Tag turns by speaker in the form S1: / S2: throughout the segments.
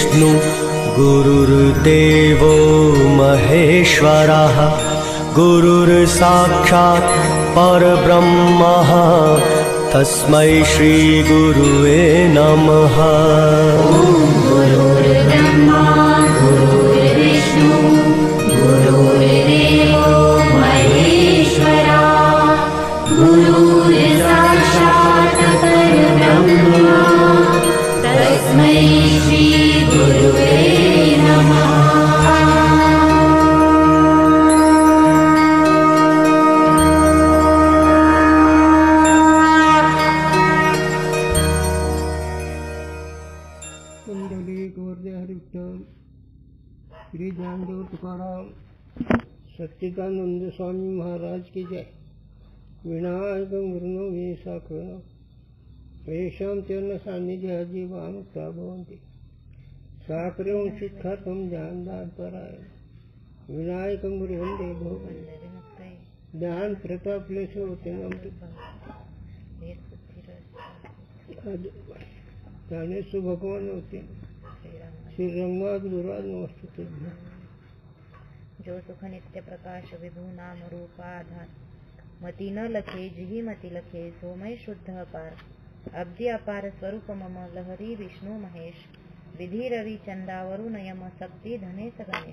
S1: गुरुर्विष्णु गुरुर्देवो महेश्वरः गुरुर्साक्षात् परब्रह्मः तस्मै श्री गुरुवे नमः।
S2: गुरुर्ब्रह्मा गुरुर्विष्णु गुरुर्देवो महेश्वरा गुरुर्साक्षात् परब्रह्म तस्मै श्री गुरुवे नमः।
S3: श्री ज्ञानदेव तुकाराम सच्चिदानंद स्वामी महाराज की जय। विनायक गुरुनो मे साखनो येषां चरण सान्निध्य जीवामुक्ता भवन्ति साकरं शिक्षार्थं ज्ञानदानपरायण विनायकं गुरुवन्दे भवन्ति ज्ञान प्रतापलेशोतिनं ज्ञानेषु भगवान होते श्री रंगनाथ गुरुराज नमस्ते।
S4: जो सुख नित्य प्रकाश विभु नाम रूपाधार मती न लखे जिही मती लखे सोमय शुद्ध अपार अब्दी अपार स्वरूप मम लहरी विष्णु महेश विधी रवि चंदावरुण यम शक्ती धने सगणे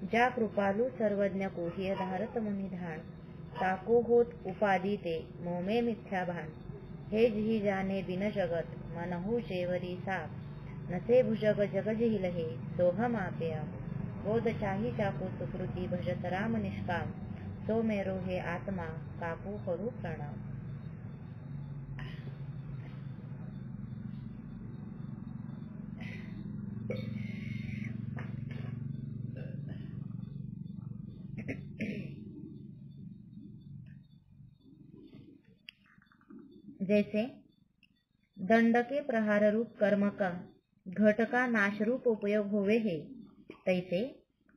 S4: ज्या कृपालु सर्वज्ञ कोहिय धारत मुनि धान ताको होत उपादी ते मोमे मिथ्या भान हे जिही जाने बिन जगत मनहु जेवरी साप नसे भुजग जग जिही लहे सोहम आपेया बोध चाही चाको सुकृती भजत राम निष्काम सो मेरो हे आत्मा काकू करू प्रणाम। जैसे दंड के प्रहार रूप कर्म का घट का नाश रूप उपयोग होवे है तैसे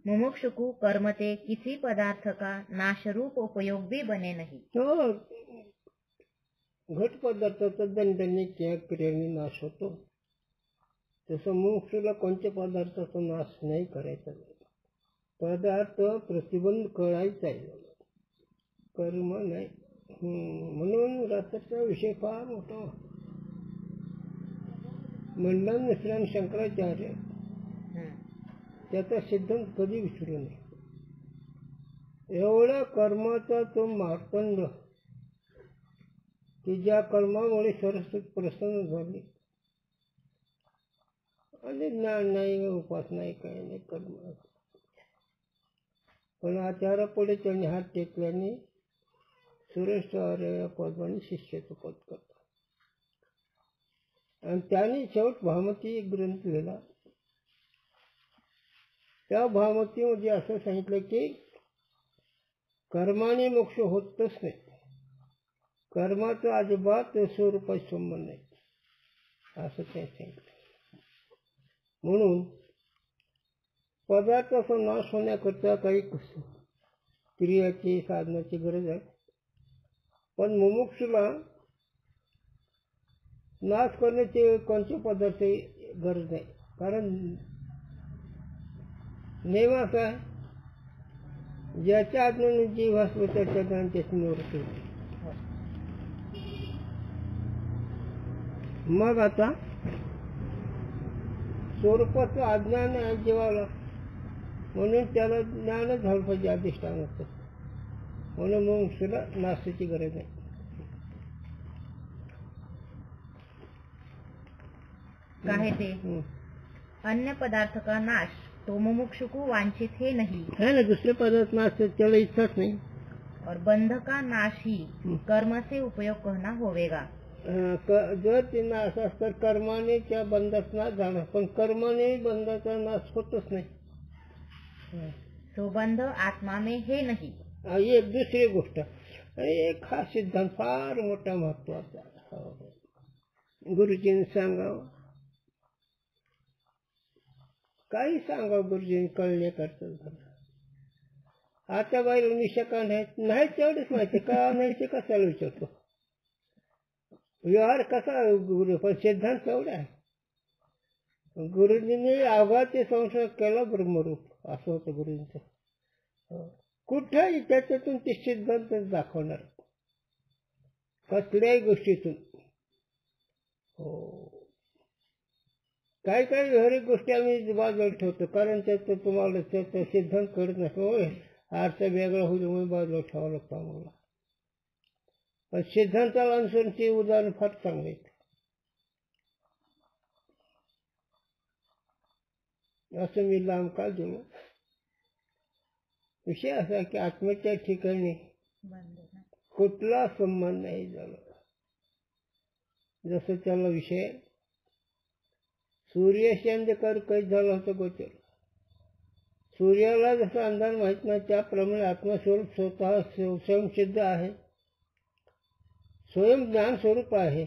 S4: मुमुक्षु को कर्म ते किसी पदार्थ का नाश रूप उपयोग भी बने नहीं।
S3: तो घट पदार्थाचा दंडाने किंवा क्रियेने नाश होतो तसं मुमुक्षूला कोणत्या पदार्थाचा नाश नाही करायचा। पदार्थ प्रतिबंध कळायचा आहे कर्म नाही। म्हणून रात्राचा विषय फार मोठा मंडन मिश्रण शंकराचार्य त्याचा सिद्धांत कधी विसरू नये। एवढ्या कर्माचा तो मार्तंड की ज्या कर्मामुळे सरस्वती प्रसन्न झाली आणि ज्ञान नाही उपास नाही काही नाही कर्म पण आचार्यापुढे त्यांनी हात टेकल्याने सुरेश आर्य पदवानी शिष्याचं पद करतात आणि त्याने शेवट भामती एक ग्रंथ लिहिला। त्या भामतीमध्ये असं सांगितलं की कर्माने मोक्ष होतच नाही, कर्माचा अजिबात स्वरूपाशी संबंध नाही असं ते सांगितलं। म्हणून पदार्थाचा नाश होण्याकरता काही क्रियाची साधनाची गरज आहे पण मुमुक्षूला नाश करण्याचे कोणते पदार्थ गरज नाही कारण नेम असा आहे ज्याच्या आज्ञेने जीव असतो त्याच्या ज्ञान त्याची निवृत्ती होते। मग आता स्वरूपाचं अज्ञान आहे जीवाला म्हणून त्याला ज्ञान झालं पाहिजे अधिष्ठान असतं म्हणून मुमुक्षूला नाशाची गरज आहे।
S4: काहे ते अन्य पदार्थ का नाश तो मुमुक्षु को वांछित है नहीं
S3: है ना दूसरे पदार्थ नाश त्याला इच्छाच नाही
S4: और बंध का नाश ही कर्म से उपयोग कहना होवेगा।
S3: जर ते नाश असतात कर्माने त्या बंधात नाश झाला पण कर्माने बंधाचा नाश होतच नाही।
S4: तो बंध आत्मा में है नहीं।
S3: एक दुसरी गोष्ट एक हा सिद्धांत फार मोठा महत्वाचा गुरुजींनी सांगावं काही सांगावं गुरुजींनी कळण्याकरता आता बाहेर निशा का नाही तेवढंच माहिती का नाही ते कशाला विचारतो व्यवहार कसा गुरु पण सिद्धांत एवढा आहे गुरुजींनी आभाचे संसार केला ब्रह्मरूप असं होतं गुरुजींचं. कुठेही त्याच्यातून ते सिद्धांत दाखवणार कसल्याही गोष्टीतून. हो, काही काही व्यवहारिक गोष्टी आम्ही बाजूला ठेवतो कारण त्याचं तुम्हाला त्याचा सिद्धांत कळत नाही. होय आरसा वेगळा होईल म्हणून बाजूला ठेवावं लागतं आम्हाला. पण सिद्धांताला अनुसरणची उदाहरण फार चांगले आहेत. असं मी लांब काळ दिलो. विषय असा की आत्म्याच्या ठिकाणी कुठला संबंध नाही झाला. जसं त्याला विषय सूर्याशी अंधकार कैद झाला होता गोचर. सूर्याला जसं अंधार माहीत नाही त्याप्रमाणे आत्मस्वरूप स्वतः स्वयंसिद्ध आहे, स्वयं ज्ञान स्वरूप आहे,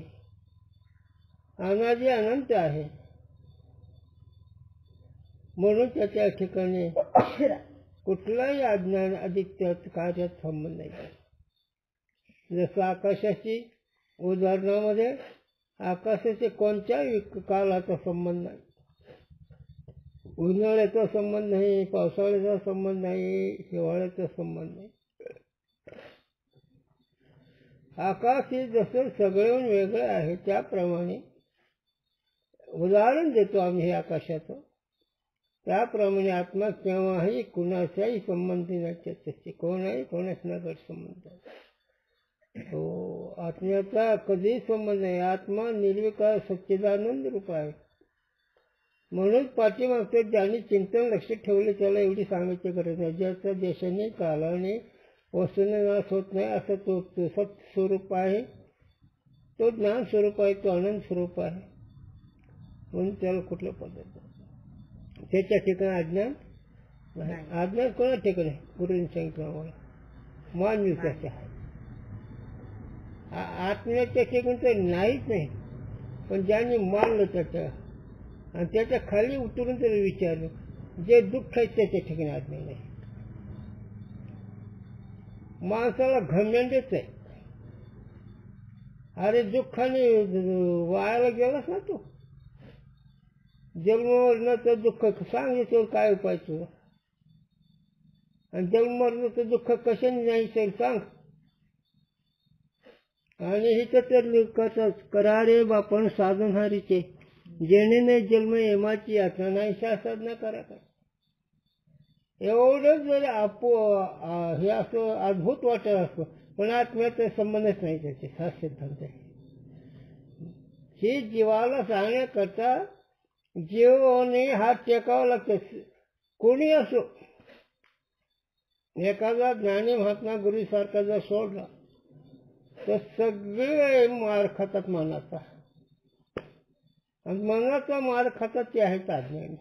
S3: अनादि अनंत आहे. म्हणून त्याच्या ठिकाणी कुठलाही अज्ञान आदित्यात कार्यात संबंध नाही. जसं आकाशाची उदाहरणामध्ये आकाशाचे कोणत्याही कालाचा संबंध नाही. उन्हाळ्याचा संबंध नाही, पावसाळ्याचा संबंध नाही, हिवाळ्याचा संबंध नाही. आकाश हे जसं सगळेहून वेगळं आहे त्याप्रमाणे उदाहरण देतो आम्ही हे आकाशाचं. त्याप्रमाणे आत्मा केव्हाही कुणाच्याही संबंधी नाही. त्याच्याशी कोणाही कोणाच नगड संबंध. हो, आत्म्याचा कधीही संबंध नाही. आत्मा निर्विकार सच्चिदानंद रूप आहे. म्हणून पाठीमागचं ज्यांनी चिंतन लक्ष ठेवले त्याला एवढी सांगायची गरज नाही. ज्याचा देशाने कालाने वस्तूने नाश होत नाही असं तो सत्स्वरूप आहे, तो ज्ञान स्वरूप आहे, तो आनंद स्वरूप आहे. म्हणून त्याला कुठल्या पद्धत त्याच्या ठिकाणी अज्ञान नाही. अज्ञान कोणा ठिकाणी गुरुजींनी सांगितलं आम्हाला मानविकाचे आहे. आत्म्याच्या ठिकाणी तर नाहीच नाही. पण ज्यांनी मानलं त्याच्या आणि त्याच्या खाली उतरून त्याला विचारलं जे दुःख आहे त्याच्या ठिकाणी अज्ञान नाही. माणसाला घमेंडच आहे. अरे दुःखाने वायाला गेलास ना तू. जन्ममरणाचं दुःख सांग याच्यावर काय उपाय तुझा. आणि जन्ममरणाचं दुःख कशाने नाही सांग. आणि हिचं तर करारे बापण साधन हरीचे जेणे नाही जन्म हेमाची यात्रा नाही साधना करा. एवढंच जरी हे असं अद्भुत वाटत असतं पण आत्म्याचा संबंधच नाही त्याचे. हा सिद्धांत आहे. हे जीवाला सांगण्याकरता जीवाने हात टेकावा लागतो. कोणी असो. एखादा ज्ञानी महात्मा गुरुसारखा जर सोडला तर सगळे मार खातात मनाचा. आणि मनाचा मार खातात ते आहेत अज्ञानी.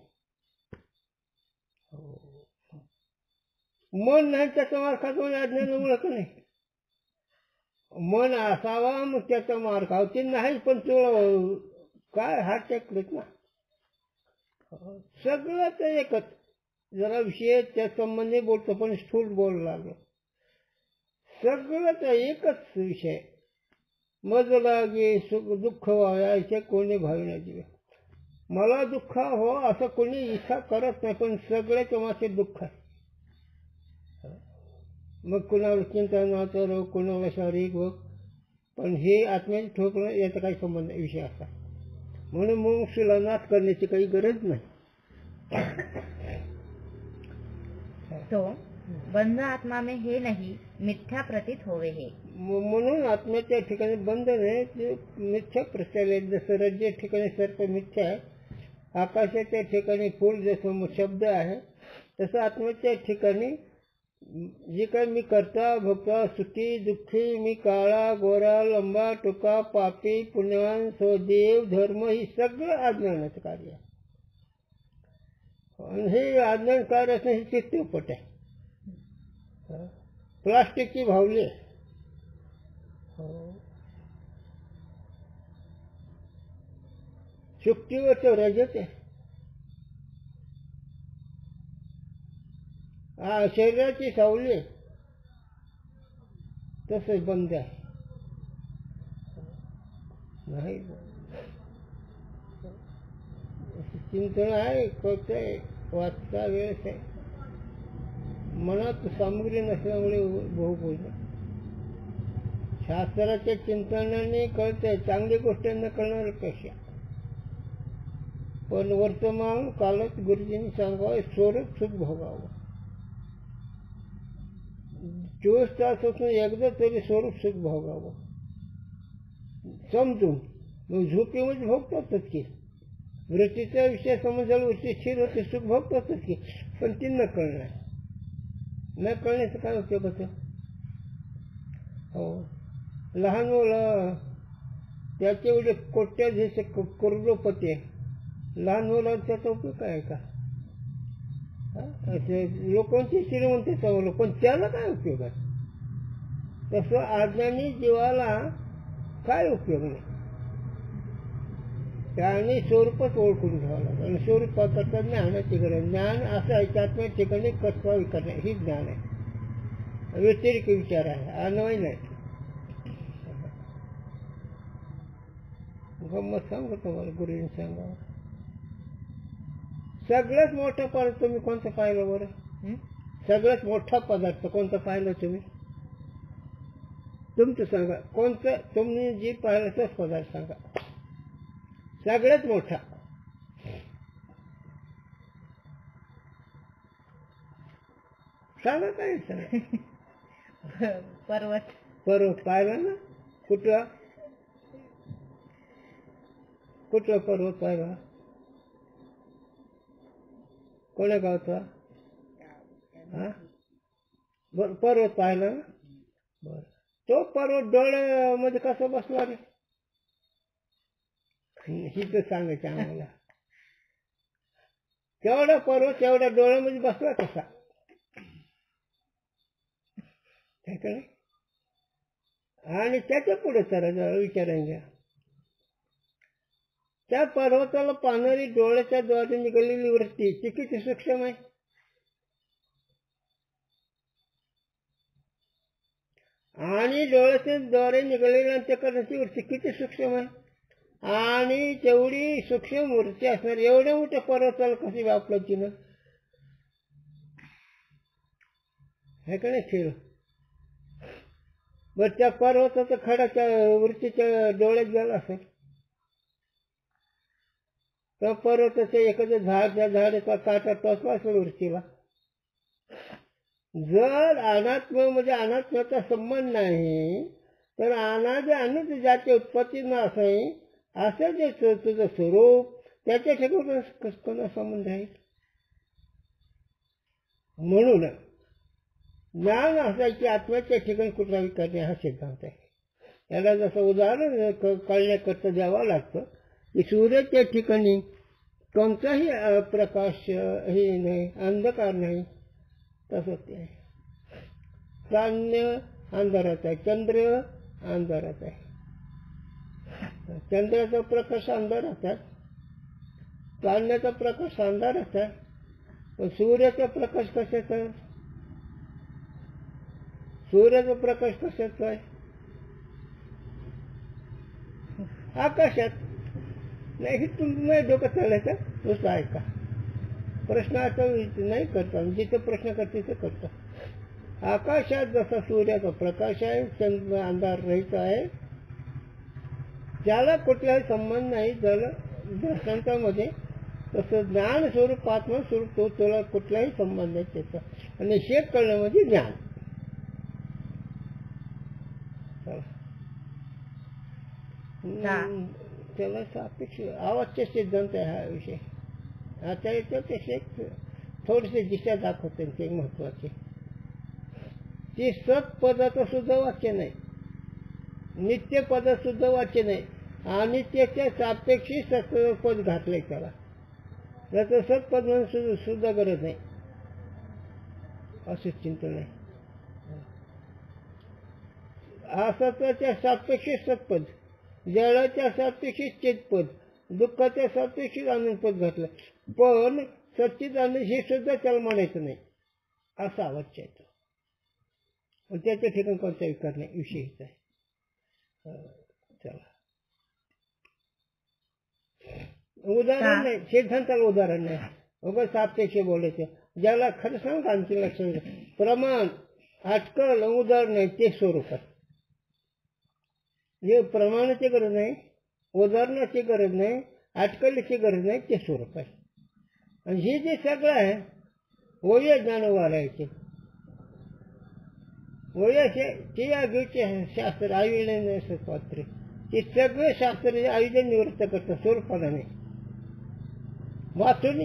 S3: मन नाही त्याचा मार खातो अज्ञान ओळख नाही. मन असावा मग त्याचा मार खावते नाही पण तो काय हात टेकलेत ना. सगळं तर एकच. जरा विषय त्या संबंधी बोलतो पण स्थूल बोलायला लागलो. सगळं तर एकच विषय. मज लागे सुख दुःख व्हायचे कोणी भावी नाही दिले. मला दुःख हो असं कोणी इच्छा करत नाही पण सगळे तुम्हाला दुःख आहे. मग कुणाला चिंतनाचा रोग, कुणाला शारीरिक रोग. पण हे आत्म्याचे ठोकणं याचा काही संबंध विषय असा. म्हणून मुमुक्षूला नाश करण्याची काही गरज नाही.
S4: तो बंध आत्मा में हे नाही मिथ्या प्रतीत होवे हे.
S3: म्हणून आत्म्याच्या ठिकाणी बंध नाही ते मिथ्या प्रचार. जसं रज्जे ठिकाणी सर्प मिथ्या आहे, आकाशाच्या ठिकाणी फूल जसं शब्द आहे, तसं आत्म्याच्या ठिकाणी जे काही मी करता भोगता सुखी दुःखी मी काळा गोरा लंबा टुका पापी पुण्यवान स्वदेव धर्म ही सगळं अज्ञानाचं कार्य आहे. आणि हे अज्ञान कार्य असणं हे चित्तपट आहे. प्लास्टिकची भावली आहे. शुक्तीवरचं रजत आहे. शरीराची सावली आहे. तसंच बंद आहे. नाही चिंतन आहे, कळतंय, वाचता वेळेस आहे. मनात सामग्री नसल्यामुळे बहु बोलणं. शास्त्राच्या चिंतनाने कळतंय, चांगली गोष्ट न कळणाऱ्यापेक्षा. पण वर्तमान कालच गुरुजींनी सांगावं, स्वरूप सुख भोगावं. 24 तास असून एकदा तरी स्वरूप सुख भोगावं समजून. मग झोपेमध्ये भोगतातच की, वृत्तीचा विषय समजायला वृत्ती स्थिर होते, सुख भोगतातच की, पण ती न कळणार. न कळण्याचा काय उपयोग होतो? हो, लहान मुलं त्याचे एवढे कोट्याधीश करोडोपती आहे, लहान मुलांचा त्याचा उपयोग काय का? लोकांची श्रीमंतीचा बोललो, पण त्याला काय उपयोग आहे? तसं अज्ञानी जीवाला काय उपयोग नाही. त्याने स्वरूपच ओळखून घ्यावं लागेल. आणि स्वरूपाकरता ज्ञानाची गरज. ज्ञान असं आहे की आत्म्या ठिकाणी कर्तव्य करणे ही ज्ञान आहे, व्यतिरिक्त विचार आहे, अन्वय नाही. गंमत सांगू तुम्हाला, गुरुजींनी सांगा. सगळ्यात मोठा पदार्थ तुम्ही कोणतं पाहिलं बरं? सगळ्यात मोठा पदार्थ कोणता पाहिलं तुम्ही? तुमचं सांगा, कोणतं तुम्ही जे पाहिलं तोच पदार्थ सांगा. सगळ्यात मोठा सांगा, काय सांगा.
S4: पर्वत.
S3: पर्वत पाहिला ना? कुठला कुठला पर्वत पाहिला? कोण्या गावचा? हा, बरं, पर्वत पाहिला ना? बरं, तो पर्वत डोळ्यामध्ये कसा बसला रे? ही तर सांगायचं आम्हाला. तेवढा पर्वत तेवढ्या डोळ्यामध्ये बसला कसा? आणि त्याच्या पुढे तर विचारायला, त्या पर्वताला पाहणारी डोळ्याच्या द्वारे निघालेली वृत्ती ती किती सूक्ष्म आहे. आणि डोळ्याच्या द्वारे निघालेली अंतःकरणाची वृत्ती किती सूक्ष्म आहे. आणि तेवढी सूक्ष्म वृत्ती असणार एवढ्या मोठ्या पर्वताला कशी वापरायची ना? हे का नाही खेळ? बर, त्या पर्वताचा खडा त्या वृत्तीच्या डोळ्यात गेला असेल. त्या पर्वताच्या एखाद्या झाडाच्या झाडाचा काटा टोचला असेल वृत्तीला. जर अनात्मेमध्ये अनात्म्याचा संबंध नाही तर अनादि अनंत ज्याची उत्पत्ती न असावी असं जे तुझं स्वरूप त्याच्या ठिकाणी कोणा संबंध आहे? म्हणून ज्ञान असायची आत्म्याच्या ठिकाणी कुठलाही करणे हा सिद्धांत आहे. याला जसं उदाहरण कळण्याकरता द्यावं लागतं की सूर्याच्या ठिकाणी कोणताही प्रकाश हे नाही, अंधकार नाही, तसंच ते आहे. चांदण्य अंधारात आहे, चंद्र अंधारात आहे. चंद्राचा प्रकाश अंधारात आहे, चांदण्याचा प्रकाश अंधारात आहे. पण सूर्याचा प्रकाश कशाचा आहे? सूर्याचा प्रकाश कशाचा आहे? आकाशात. नाही, तुम्ही नाही डोकं चालायचं, नुसतं ऐका. प्रश्नाचा नाही करता, जिथे प्रश्न करते ते करता. आकाशात जसा सूर्याचा प्रकाश आहे, चंद्र अंधार रहित आहे, त्याला कुठलाही संबंध नाही दृष्टांतामध्ये, तसं ज्ञान स्वरूप आत्मा स्वरूप तो त्याला कुठलाही संबंध नाही त्याचा. आणि शेत कळणं म्हणजे ज्ञान. त्याला सापेक्ष अवाच्य सिद्धांत आहे हा विषय. आता याच्यापेक्षा थोडीशी दिशा दाखवते ते महत्वाचे. ती सत्पदाचं सुद्धा वाक्य नाही, नित्य पदात सुद्धा वाक्य नाही, आणि त्याच्या सापेक्षी सत्पद घातलंय त्याला. त्याचं सत्पद म्हणून सुद्धा गरज नाही, असं चिंतन आहे. असत्याच्या सापेक्षी सत्पद, जळाच्या सापेक्षी चेतपद, दुःखाच्या सापेक्षी आनंदपद घातलं. पण सच्चिदानंद हे सुद्धा त्याला म्हणायचं नाही, असा अवाच्य आहे तो. त्याच्या ठिकाणी कोणता विकार नाही, विषयीच आहे. चला, उदाहरण नाही, सिद्धांताला उदाहरण नाही, उगाच सापेक्ष बोलायचं. ज्याला खरं सांग आणखी लक्षात घ्या, प्रमाण अटकल उदाहरण नाही ते स्वरूप आहे. जे प्रमाणाची गरज नाही, उदाहरणाची गरज नाही, अटकलीची गरज नाही, ते स्वरूप आहे. आणि हे जे सगळं आहे ओया ज्ञान वाढायचे, ओयाचे ते आगीचे शास्त्र आयुर्वेद पात्र ते सगळे शास्त्र आयुर्वेद निवृत्त करतं स्वरूपाला नाही, वाचून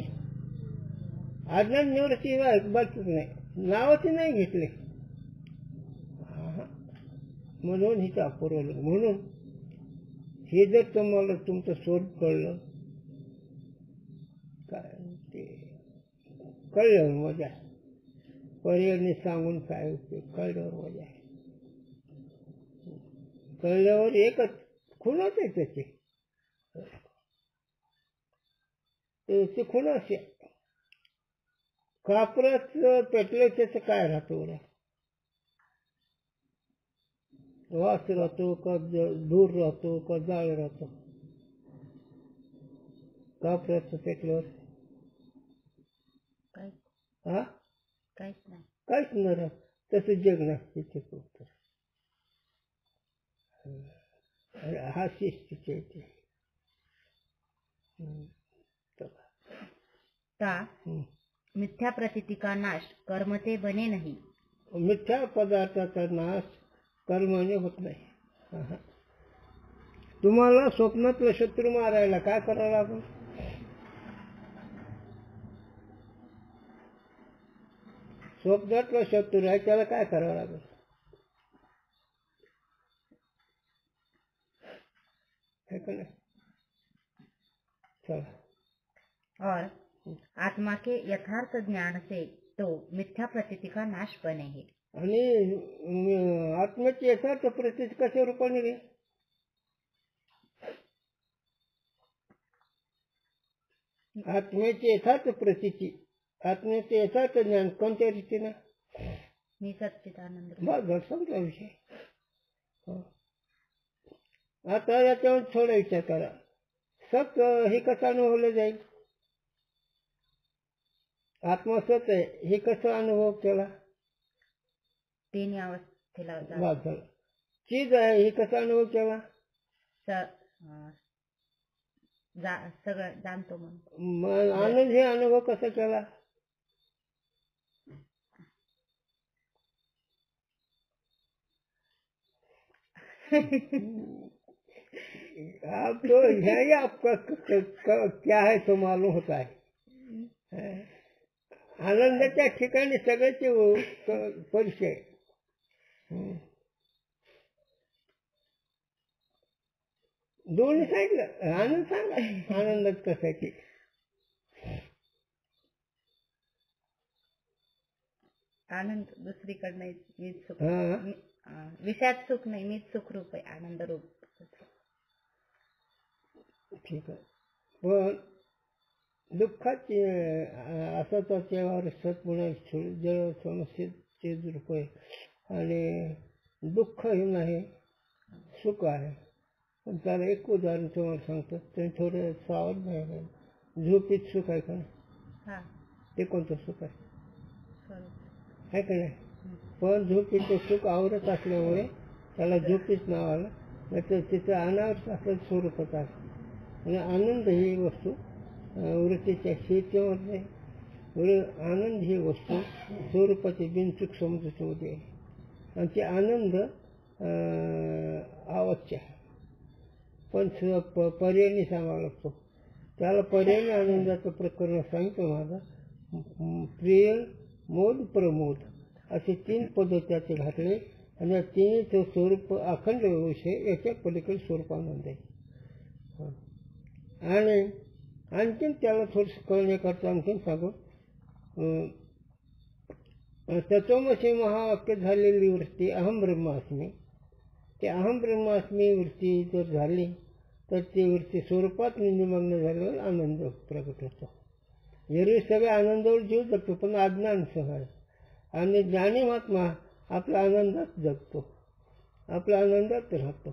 S3: अज्ञान निवृत्ती बाकी नाही, नावाचे नाही घेतले. म्हणून हिचं अपूर्व. म्हणून हे जर तुम्हाला तुमचं स्वरूप कळलं, काय ते कळल्यावर मजा, पर्यायाने सांगून काय उपयोग, कळल्यावर मजा आहे. कळल्यावर एकच खुणच आहे त्याचे, ते खुणच आहे. कापराच पेटलं त्याचं काय राहतो, वास राहतो का दूर राहतो का जाळ राहतो. कापराचं पेटल्यावर हा काहीच न राहत. तसं जग नसते ते उत्तर. हा शिस्तीचे येते.
S4: मिथ्या प्रतीति का नाश कर्म ते बने नाही.
S3: मिथ्या पदार्थाचा नाश कर्माने होत नाही. तुम्हाला स्वप्नातला शत्रू मारायला काय करावं लागेल? स्वप्नातला शत्रू आहे त्याला काय करावं लागेल? है का नाही? चला.
S4: और आत्मा के यथार्थ ज्ञान से तो मिथ्या प्रतीति का नाश बने है.
S3: आणि आत्म्याची यथार्थ प्रतीत कशा रूपाने रे? आत्म्याची यथार्थ प्रतीची, आत्म्याचे यथार्थ ज्ञान कोणत्या रीतीनं?
S4: मी सच्चिदानंद.
S3: बस समजा विषय. आता याच्यावर थोडा विचार करा. सत हे कसं अनुभवलं जाईल? आत्मा सत आहे हे कसं अनुभव केला?
S4: तिन्ही अवस्थेला
S3: झालं. चीज आहे हे कसा अनुभव केला?
S4: सगळं जाणतो म्हणून.
S3: मग आनंद हे अनुभव कसा केला? आप तो यही आपका क्या है तो मालूम होता है. आनंदाच्या ठिकाणी सगळ्याचे परिचय. दोन्ही सांगितलं. आनंद सांगा आनंदात कशाची.
S4: आनंद दुसरीकडनं मीच सुख, विषयात सुख नाही, मीच सुखरूप आहे, आनंद रूप.
S3: ठीक आहे. पण दुःखाची असा तो त्यावर सत्पुणा जळ समस्येचे रूप आहे. आणि दुःख हे नाही, सुख आहे. पण त्याला एक उदाहरण तुम्हाला सांगतो, तुम्ही थोडं सावध नाही. झोपीत सुख आहे का नाही? ते कोणतं सुख आहे? आहे का नाही? पण झोपीचं सुख आवरत असल्यामुळे त्याला झोपीच नाव आलं. नाही तर तिचं अनावरत असं स्वरूपात असतं. आणि आनंद ही वस्तू वृत्तीच्या शेतीमध्ये, आनंद ही वस्तू स्वरूपाची बिनचूक समजूतमध्ये आहे. आणि ते आनंद आवश्यक आहे. पण पर्यायी सांगावा लागतो. त्याला पर्यायी आनंदाचं प्रकरण सांगतो माझा. प्रिय, मोद, प्रमोद असे 3 पद त्याचे घातले. आणि या तिन्ही स्वरूप अखंड विषय, याच्या पलीकडे स्वरूप आनंद आहे. आणि आणखीन त्याला थोडंसं कळण्याकरता आणखीन सांगू. तत्वमसी महावाक्य झालेली वृत्ती अहम ब्रह्मास्मी, ते अहम ब्रह्मास्मी वृत्ती जर झाली तर ती वृत्ती स्वरूपात निमग्न झाल्यावर आनंद प्रकट होतो. एरवी सगळे आनंदावर जीव जगतो, पण अज्ञान सह आहे. आणि ज्ञानी महात्मा आपल्या आनंदात जगतो, आपल्या आनंदात राहतो.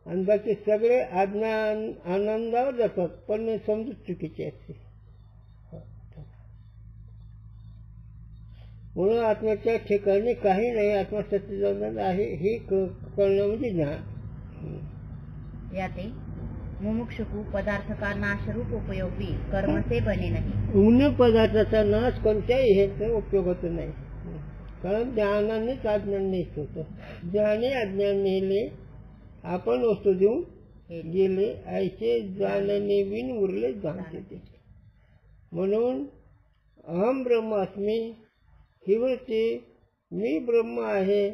S3: आणि बाकी सगळे आनंदावर जातात, पण समजूत चुकीची असते. म्हणून आत्म्याच्या ठिकाणी काही नाही, आत्मा सच्चिदानंद आहे हे कळणं म्हणजे ज्ञान.
S4: याते मुमुक्षुकु पदार्थ का नाशरूप उपयोग भी कर्म से बने नहीं.
S3: ऊन पदार्थाचा नाश कोणत्याही ह्याचा उपयोग होत नाही, कारण ज्ञानानेच अज्ञाननेच होतं. ज्ञाने अज्ञान नेले, आपण वस्तू देऊन गेले, ऐसे जाणणे विण उरले जाणते ते. म्हणून अहम ब्रह्मास्मी ही वृत्ती, मी ब्रह्म आहे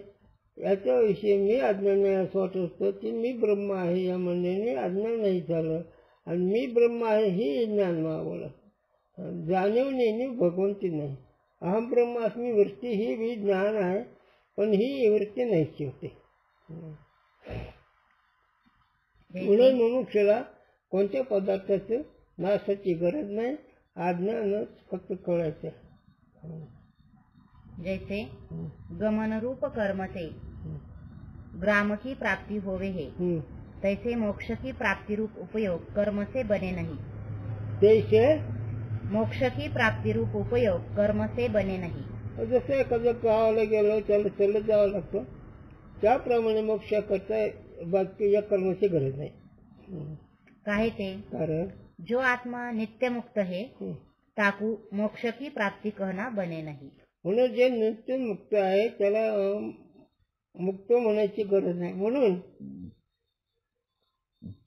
S3: याच्याविषयी मी अज्ञान नाही असं वाटत असतं की मी ब्रह्म आहे या म्हणण्याने अज्ञान नाही झालं, आणि मी ब्रह्म आहे ही ज्ञान मावलं. जाणीव नेहमी भगवंती नाही. अहम ब्रह्मास्मी वृत्ती ही बी ज्ञान आहे, पण ही वृत्ती नाहीची होते. म्हणून मुमुक्षुला कोणत्या पदार्थाचं नाशाची गरज नाही, अज्ञानच फक्त कळायचं.
S4: जैसे गमन रूप कर्म से ग्राम की प्राप्ति होवे है, तैसे मोक्ष की प्राप्ति रूप उपयोग कर्म से बने नहीं.
S3: तैसे
S4: मोक्ष की प्राप्ति रूप उपयोग कर्म से बने नहीं.
S3: जसं एखाद्या गावाला गेलो त्याला चालत जावं लागतं, त्याप्रमाणे मोक्ष करता बाकी या कर्माची गरज नाही.
S4: काहे ते
S3: कारण
S4: जो आत्मा नित्य मुक्त है ताकू मोक्ष की प्राप्ति कहना बने नहीं.
S3: म्हणून जे नित्य मुक्त आहे त्याला मुक्त म्हणायची गरज नाही. म्हणून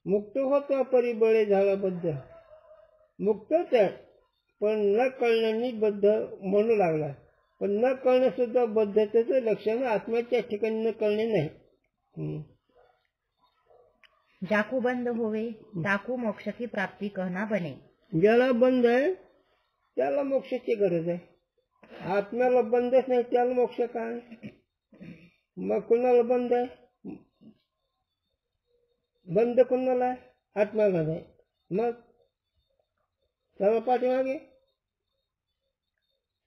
S3: मुक्त होता परिबळे झाला बद्ध, मुक्त त्या पण न कळण्यानी बद्ध म्हणू लागला. पण न कळणं सुद्धा बद्धतेचं लक्षण आत्म्याच्या ठिकाणी न कळणे नाही.
S4: जाकू बंद होवे ताकू मोक्ष की प्राप्ति कहना बने.
S3: ज्याला बंद आहे त्याला मोक्षाची गरज आहे. आत्म्याला बंदच नाही त्याला मोक्ष काय? मग कुणाला बंद आहे? बंद कुणाला आहे? आत्म्याला नाही. मग त्याला पाठीमागे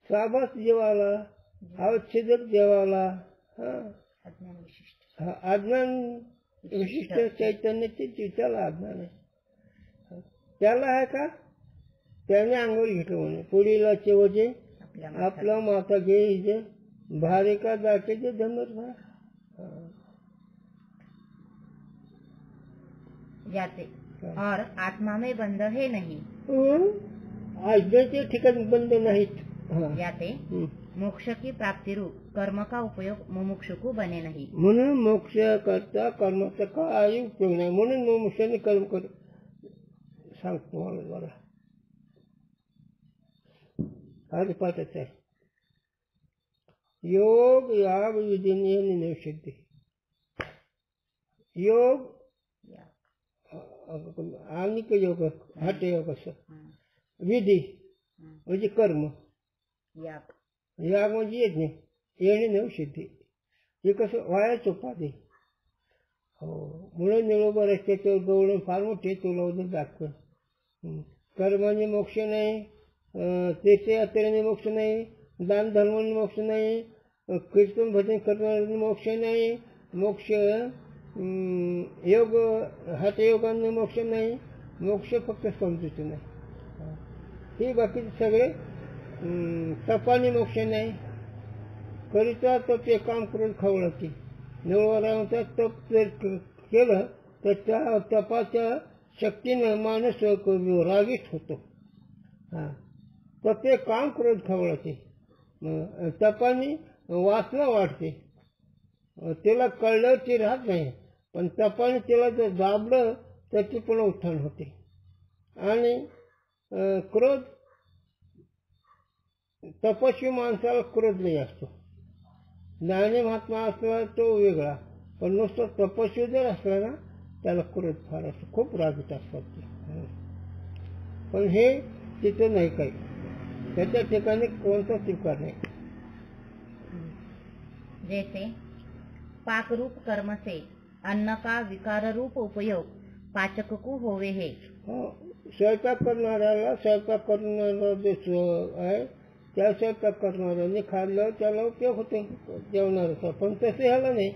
S3: साबस जीवाला, अवच्छेदक जीवाला, अज्ञान विशिष्ट चैतन्याचे त्याला अज्ञान आहे. त्याला आहे का? त्याने अंगावर घेतलं म्हणे, पुढीला चेवजे आपला माथा घे इजे भारे का दाटे जे धनुर्धार.
S4: जाते और आत्मा में बंध है नहीं.
S3: आज्ञाच्या ठिकाणी बंद नाहीत.
S4: याते मोक्ष की प्राप्ति रूप कर्म का उपयोग मुमुक्षु को बने नहीं.
S3: म्हणून मोक्ष करता कर्माचा काही उपयोग नाही. म्हणून मुमुक्षाने कर्म कर सांगतो मला बघा. आज पाठच आहे. योग याग विधीने निषेध. योग आणि योग हठ योग असं. विधी म्हणजे कर्म, याग म्हणजे यज्ञ, येणे नवसिद्धी. हे कसं वायाच उपाधी. हो, म्हणून निरोबर रस्त्याचं गवळण फार मोठे तुला दाखव. कर्माने मोक्ष नाही, तीर्थयात्रेने मोक्ष नाही, दान धर्माने मोक्ष नाही, कीर्तन भजन करणाऱ्याने मोक्ष नाही, मोक्ष योग हठयोगाने मोक्ष नाही, मोक्ष फक्त समजूच नाही. हे बाकीचे सगळे तपाने मोक्ष नाही. करिता तप ते काम करून खवळते. निवळरावांचा तप जर केलं तर त्या तपाच्या शक्तीनं माणूस रागीट होतो. तर ते काम करून खवळते. तपाने वासना वाढते. त्याला कळलं ते राहत नाही, पण तपाने त्याला जर दाबलं तर ते पुन्हा उत्थान होते. आणि क्रोध, तपस्वी माणसाला क्रोध लय असतो. ज्ञानी महात्मा असला तो वेगळा, पण नुसतं तपस्वी जर असला ना त्याला क्रोध फार असतो, खूप रागीट असतात ते. पण हे तिथं नाही काही, त्याच्या ठिकाणी कोणता स्वीकार नाही.
S4: जैसे पाक रूप कर्म से अन्न का विकार रूप उपयोग पाचक को होवे है.
S3: स्वयंपाक करणाऱ्याला स्वयंपाक करणारा जो आहे त्या स्वयंपाक करणाऱ्याने खाल्लं त्याला उपयोग होतो जेवणाचा, पण तसे ह्याला नाही.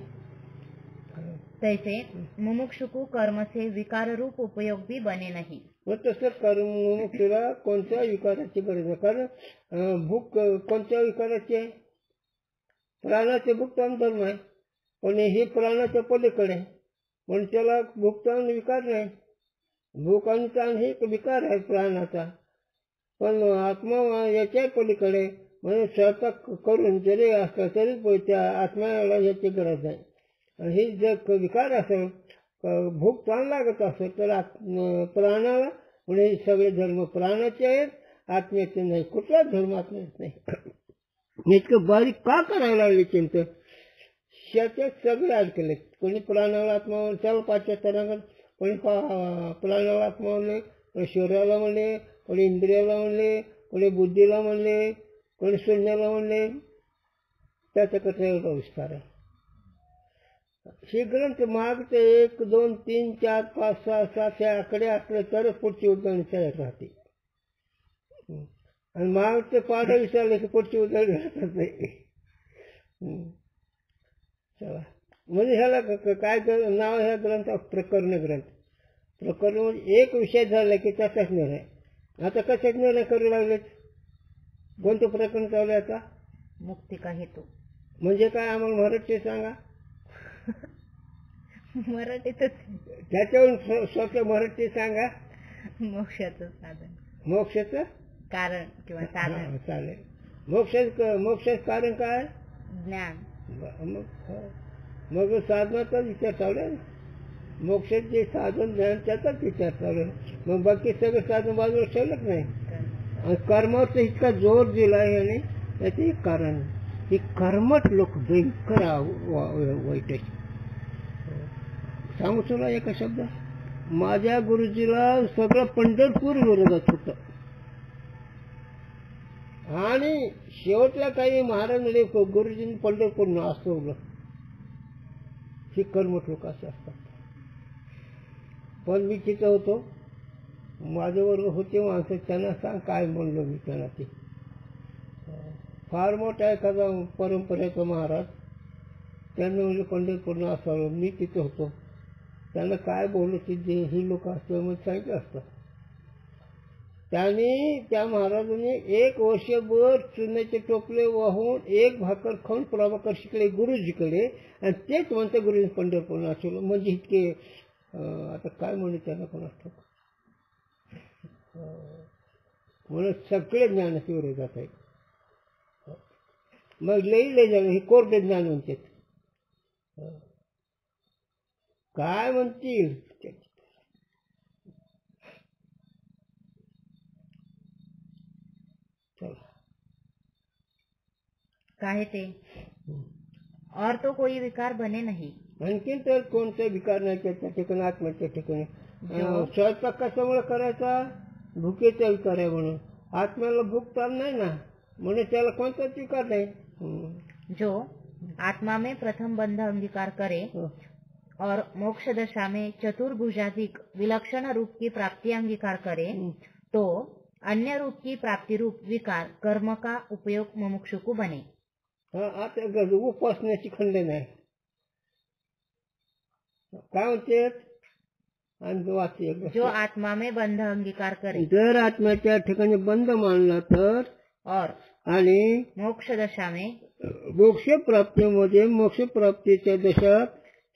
S4: तैसे मुमुक्षुकु कर्म से विकार रूप उपयोग भी बने नहीं.
S3: मग तसं कर्ममुक्तीला कोणत्या विकाराची गरज आहे? कारण भूक कोणत्या विकाराची आहे? प्राणाचे भुगतान धर्म आहे, पण हे प्राणाच्या पलीकडे म्हणून त्याला भुगतान विकार नाही. भूक आणि ताण हे एक विकार आहे प्राणाचा, पण आत्मा याच्या पलीकडे म्हणजे स्वयंपाक करून जरी असला तरी त्या आत्म्याला याची गरज आहे. हे जर विकार असेल, भूक ताण लागत असेल तर प्राणाला म्हणजे सगळे धर्म प्राणाचे आहेत, आत्म्याचे नाही. कुठलाच धर्म आत्म्याचे नाही. इतकं बारीक का करायला लागले चिंतन? त्याच्यात सगळे अडकले. कोणी प्राणाला आत्मा म्हणले, त्याला पाश्चात्याला, कोणी प्राणाला आत्मा म्हणले, कोणी शरीराला म्हणले, कोणी इंद्रियाला म्हणले, कोणी बुद्धीला म्हणले, कोणी शून्याला म्हणले. त्याच्याकडे एवढा विस्तार आहे. हे ग्रंथ मागचे 1, 2, 3, 4, 5, 6, 7 हे आकडे असले तर पुढची उजळणी तयार राहते. आणि मागचे पाठ विचारले की पुढची उजळणी राहत नाही. चला, म्हणजे ह्याला काय नाव ह्या ग्रंथ? प्रकरण ग्रंथ. प्रकरण म्हणजे एक विषय झाला की त्याचाच निर्णय. आता कशाच निर्णय करू लागले? कोणतं प्रकरण चालू आहे आता?
S4: मुक्ती का हेतू.
S3: म्हणजे काय? आम्हाला मराठी सांगा.
S4: मराठीतच.
S3: त्याच्यावरून स्वतः मराठी सांगा.
S4: मोक्षाचं साधन,
S3: मोक्षाचं
S4: कारण किंवा साधन.
S3: चालेल. मोक्षाचं कारण काय?
S4: ज्ञान.
S3: मग साधनाचा विचार चालू आहे. मोक्षाचे साधन ज्ञान त्याचाच विचार चालू आहे. मग बाकी सगळं साधन बाजूला ठेवलंच नाही. आणि कर्माचा इतका जोर दिला याने, त्याचे एक कारण. ही कर्मच लोक भयंकर वाईट आहे. सांगू तुला एका शब्दात, माझ्या गुरुजीला सगळं पंढरपूर विरोधात होतं. आणि शेवटला काही महाराज गुरुजींनी पंढरपूर नाचवलं. ही कर्मठ लोक असे असतात. पण मी तिथं होतो, माझ्याबरोबर होते माणसं, त्यांना सांग काय म्हणलो मी त्यांना. ते फार मोठा एखादा परंपरेचा महाराज, त्यांना म्हणजे पंढरपूर नाचवलं. मी तिथं होतो, त्यांना काय बोललो की जे ही लोक असतं मग सांगितलं असतं. त्यांनी त्या महाराजांनी 1 वर्षभर चुन्याचे टोपले वाहून 1 भाकर खाऊन प्रभाकर शिकले गुरुजीकडे, आणि तेच म्हणते गुरुजी पंढरपूर नाचवलं. म्हणजे इतके आता काय म्हणू त्यांना कोण असतं. म्हणून सगळे ज्ञानाचे विरोधात आहेत. मग लई झालं. हे कोरडे ज्ञान म्हणतात. काय म्हणतील?
S4: काहे ते और तो कोई विकार बने नाही.
S3: आणखीन तर कोणता विकार नाही त्या ठिकाणी, आत्म्याच्या ठिकाणी. स्वयंपाक कशामुळे करायचा? भुकेचा विकार आहे म्हणून. आत्म्याला भूक ताण नाही ना, म्हणून त्याला कोणताच विकार नाही.
S4: जो आत्मा में प्रथम बंध अंगीकार करे और मोक्ष दशा में चतुर्भुजाधिक विलक्षण रूप की प्राप्ति अंगीकार करे, तो अन्य रूप की प्राप्ति रूप विकार कर्म का उपयोग मुमुक्षु को बने.
S3: आता उपासण्याची खंडन आहे. काय म्हणते?
S4: जो आत्मा में बंध अंगीकार करे,
S3: जर आत्म्याच्या ठिकाणी बंध मानला तर,
S4: और
S3: आणि
S4: मोक्ष दशा में
S3: मोक्ष प्राप्तीमध्ये मोक्ष प्राप्तीच्या दशात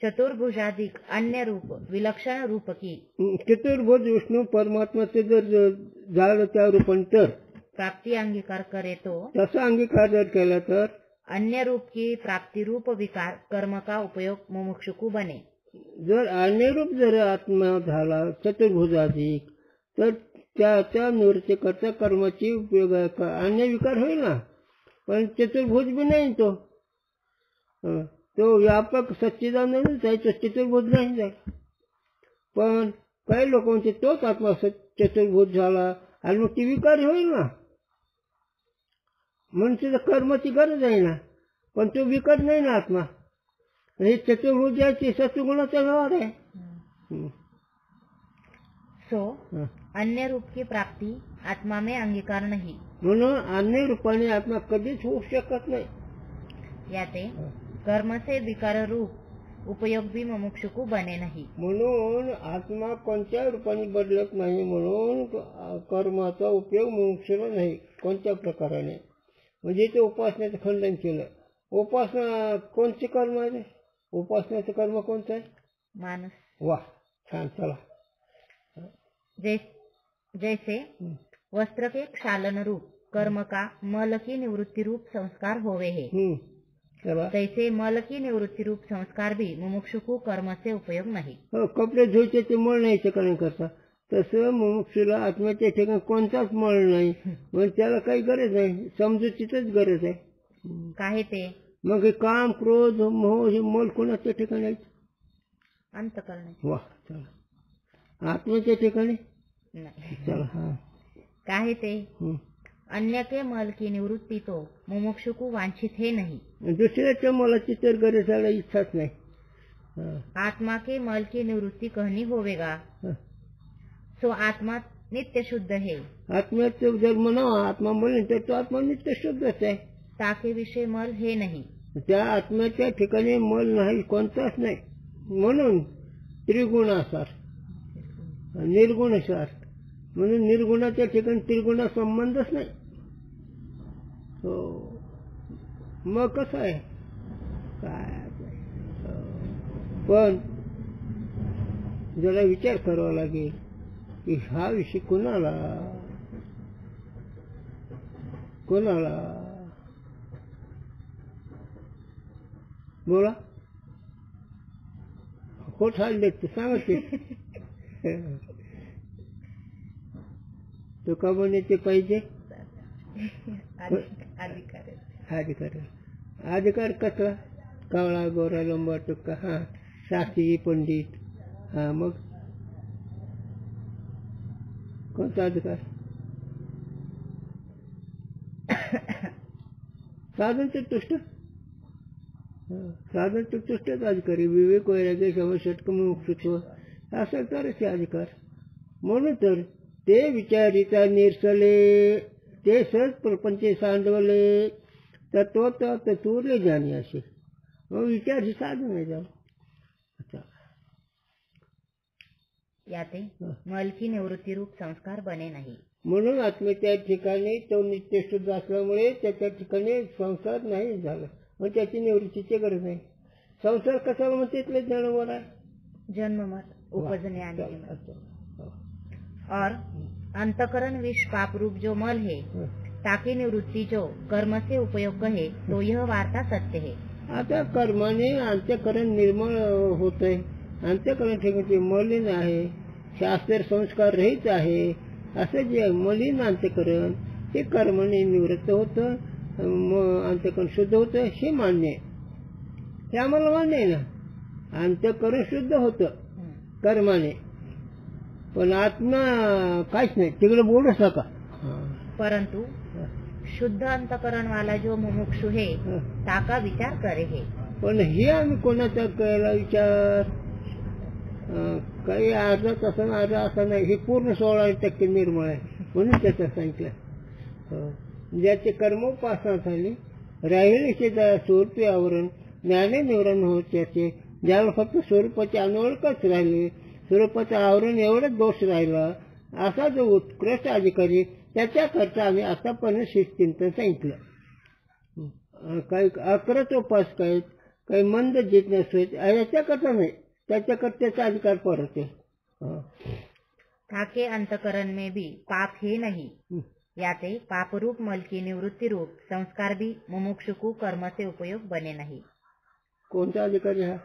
S4: चतुर्भुजाधिक अन्य रूप विलक्षण रूप की
S3: चतुर्भुज विष्णू परमात्माचे जर झालं त्या रूपांतर
S4: प्राप्ति अंगीकार करे, तो
S3: तसा अंगीकार जर केला तर
S4: अन्य रूप की प्राप्ति रूप विकार कर्म का उपयोग मुमुक्षु को बने.
S3: जर अन्य रूप जर आत्मा झाला चतुर्भुजाधिक, तर त्या निवृत्ती करता कर्माची उपयोग अन्य विकार होईल ना. पण चतुर्भुज बी नाही तो व्यापक सच्चिदानंदच आहे, तो चतुर्भुज नाही जाय. पण काही लोक म्हणते तोच आत्मा चतुर्भुज झाला आणि मग ती विकार होईल ना, म्हणून तिथं कर्माची गरज आहे ना. पण तो विकार नाही ना आत्मा. हे चतुर्भुज आहे, सत्वगुणाचा व्यवहार आहे.
S4: सो अन्य रूप की प्राप्ति आत्मा में अंगीकार नहीं.
S3: म्हणून अन्य रूपाने आत्मा कधीच होऊ शकत नाही.
S4: याते कर्म से विकार रूप उपयोग भी मुमुक्षुकू बने नाही.
S3: म्हणून आत्मा कोणत्या रूपाने बदलत नाही, म्हणून कर्माचा उपयोग मुमुक्षूला नाही कोणत्या प्रकाराने. म्हणजे ते उपासनेचं खंडन केलं. उपासना कोणते कर्म आहे? उपासनेचं कर्म कोणतं आहे?
S4: मानस.
S3: वा, छान. चला.
S4: जैसे वस्त्र के क्षालन रूप कर्म का मल की निवृत्ति रूप संस्कार होवे है,
S3: चला.
S4: तैसे मल की निवृत्ति रूप संस्कार भी मुमुक्षु को कर्म से उपयोग नहीं.
S3: कपडे धुवायचे ते मळ न्यायचं कारण करता, तसं मुमुक्षूला आत्म्याच्या ठिकाणी कोणताच मळ नाही, मग त्याला काही गरज नाही, समजुतीतच गरज आहे.
S4: काहे ते
S3: मग हे काम, क्रोध, मोह हे मल कोणाच्या ठिकाणी आहेत?
S4: अंतकरण.
S3: वा, चला. आत्म्याच्या ठिकाणी
S4: नाही.
S3: चला. हा.
S4: काहे ते अन्य के मल की निवृत्ति तो मुमुक्षु को वांछित है नहीं.
S3: दुसऱ्याच्या मलाची तर गरज आहे, इच्छाच नाही.
S4: आत्मा के मल की निवृत्ति कहनी होवेगा, सो आत्मा नित्य शुद्ध है.
S3: आत्म्याचं जर म्हणावं आत्मा म्हणून तर तो आत्मा नित्य शुद्धच आहे.
S4: ताके विषय मल हे नाही.
S3: त्या आत्म्याच्या ठिकाणी मल नाही, कोणताच नाही. म्हणून त्रिगुणासार, निर्गुणसार. म्हणून निर्गुणाच्या ठिकाणी त्रिगुणा संबंधच नाही. हो, मग कसं आहे काय? पण जरा विचार करावा लागेल की हा विषय कोणाला बोला, कोठ हाल ते सांगते. तो का बनायचे पाहिजे? अधिकार कसला? कावळा, गोरा, लंबा, टुक्का, हा, शास्त्री, पंडित. हा, मग कोणता अधिकार? साधन चतुष्ट. साधन चतुष्टच अधिकारी. विवेक, वैराग्य, शम, षटक, मुमुक्षुत्व असेल तरच अधिकार. म्हणून तर ते विचारिता निरसले, ते सहज प्रपंच सांडवले, तत्व तत्वले जाणे असे. मग विचार हे साधन आहे. जाऊ.
S4: याते मल की निवृत्ती रूप संस्कार बने नाही.
S3: म्हणून आत्म्याच्या ठिकाणी तो नित्य शुद्ध असल्यामुळे त्याच्या ठिकाणी संसार नाही झाला, मग त्याची निवृत्तीची गरज नाही. संसार कशाला म्हणते? इथले जन्मवर आहे,
S4: जन्ममत उपजने आने. और अंतकरण विष पाप रूप जो मल है, ताकि निवृत्ति जो कर्म से उपयोग कहे, तो यह वार्ता सत्य है.
S3: आता कर्माने अंतकरण निर्मळ होत आहे. अंतकरण ठिकाणी मलिन आहे, शास्त्र संस्कार रहित आहे. असं जे मलिन अंतकरण ते कर्माने निवृत्त होतं, अंतकरण शुद्ध होतं, हे मान्य आहे. हे आम्हाला मान्य आहे ना. अंतकरण शुद्ध होतं कर्माने, पण आत्मा काहीच नाही. तिकडे बोलूच नका.
S4: परंतु शुद्ध अंतकरण वाला जो मुमुक्षु है, ताका विचार करे है.
S3: पण हे आम्ही कोणाचा केला विचार? काही अर्धा तसा अर्धा असा नाही. हे पूर्ण 16% निर्मळ आहे, म्हणून त्याचं सांगितलं. ज्याचे कर्मोपासना झाली, राहिलेचे स्वरूपी आवरण ज्ञाने निवरण होत, त्याचे ज्याला फक्त स्वरूपाचे अनोळखच राहिले, स्वरूपाचं आवरण एवढंच दोष राहिला, असा जो उत्कृष्ट अधिकारी, त्याच्याकरता आम्ही आतापर्यंत शिष्टचिंतन सांगितलं. काही अक्रत उपासक आहेत, काही मंद जिज्ञास आहेत, याच्याकरता नाही, त्याच्याकरता त्याचा अधिकार परत आहे.
S4: ताके अंतकरण में भी पाप है नहीं. याते पाप रूप मल की निवृत्ति रूप संस्कार भी मुमुक्षु को कर्म से उपयोग बने नहीं.
S3: कोणता अधिकारी हा?